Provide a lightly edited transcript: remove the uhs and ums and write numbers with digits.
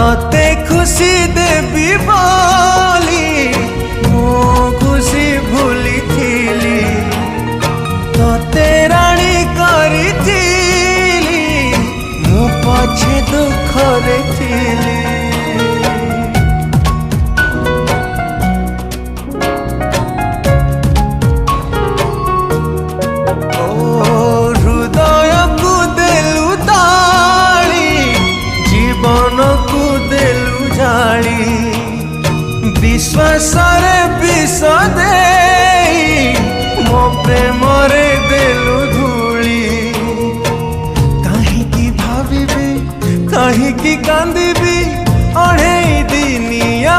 तते खुशी देवी बोली मो खुशी भूली थीली तते राणी करी थीली मो पछे दुख रे थीली। हृदय को देलु ताली जीवन को देलु जाली विश्वास रे विष देई मो प्रेम रे देलु धूली। कहीं की भाविबी कहीं की कांदिबी अढ़े दिनिया